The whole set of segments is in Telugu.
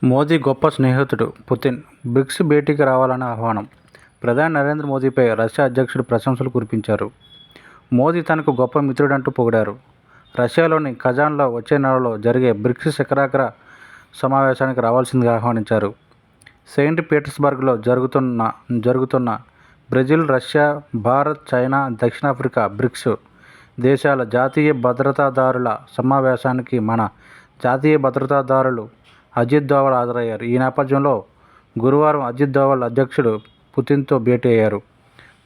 మోదీ గొప్ప స్నేహితుడు పుతిన్ బ్రిక్స్ భేటీకి రావాలని ఆహ్వానం. ప్రధాని నరేంద్ర మోదీపై రష్యా అధ్యక్షుడు ప్రశంసలు కురిపించారు. మోదీ తనకు గొప్ప మిత్రుడంటూ పొగిడారు. రష్యాలోని కజాన్లో వచ్చే నెలలో జరిగే బ్రిక్స్ శిఖరాగ్ర సమావేశానికి రావాల్సిందిగా ఆహ్వానించారు. సెయింట్ పీటర్స్బర్గ్లో జరుగుతున్న బ్రెజిల్, రష్యా, భారత్, చైనా, దక్షిణాఫ్రికా బ్రిక్స్ దేశాల జాతీయ భద్రతాదారుల సమావేశానికి మన జాతీయ భద్రతాదారులు అజిత్ దోవల్ హాజరయ్యారు. ఈ నేపథ్యంలో గురువారం అజిత్ దోవల్ అధ్యక్షుడు పుతిన్తో భేటీ అయ్యారు.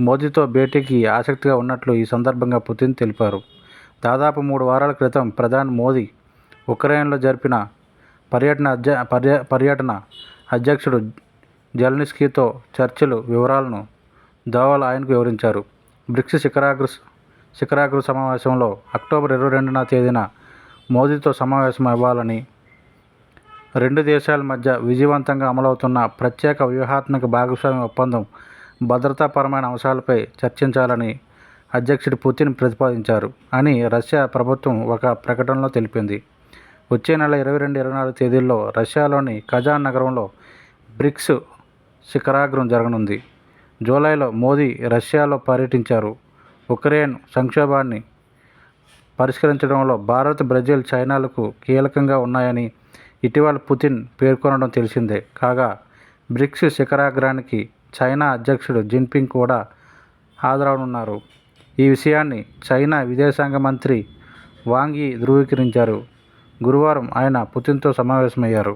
మోదీతో భేటీకి ఆసక్తిగా ఉన్నట్లు ఈ సందర్భంగా పుతిన్ తెలిపారు. దాదాపు 3 వారాల క్రితం ప్రధాని మోదీ ఉక్రెయిన్లో జరిపిన పర్యటన అధ్యక్షుడు జెలెన్స్కీతో చర్చల వివరాలను దోవల్ ఆయనకు వివరించారు. బ్రిక్స్ శిఖరాగ్ర సమావేశంలో అక్టోబర్ 22వ తేదీన మోదీతో సమావేశం అవ్వాలని, 2 దేశాల మధ్య విజయవంతంగా అమలవుతున్న ప్రత్యేక వ్యూహాత్మక భాగస్వామ్య ఒప్పందం, భద్రతాపరమైన అంశాలపై చర్చించాలని అధ్యక్షుడు పుతిన్ ప్రతిపాదించారు అని రష్యా ప్రభుత్వం ఒక ప్రకటనలో తెలిపింది. వచ్చే నెల 22, 24 తేదీల్లో రష్యాలోని కజాన్ నగరంలో బ్రిక్స్ శిఖరాగ్రం జరగనుంది. జూలైలో మోదీ రష్యాలో పర్యటించారు. ఉక్రెయిన్ సంక్షోభాన్ని పరిష్కరించడంలో భారత్, బ్రెజిల్, చైనాలకు కీలకంగా ఉన్నాయని ఇటీవల పుతిన్ పేర్కొనడం తెలిసిందే. కాగా బ్రిక్స్ శిఖరాగ్రానికి చైనా అధ్యక్షుడు జిన్పింగ్ కూడా హాజరవనున్నారు. ఈ విషయాన్ని చైనా విదేశాంగ మంత్రి వాంగ్ యీ ధృవీకరించారు. గురువారం ఆయన పుతిన్తో సమావేశమయ్యారు.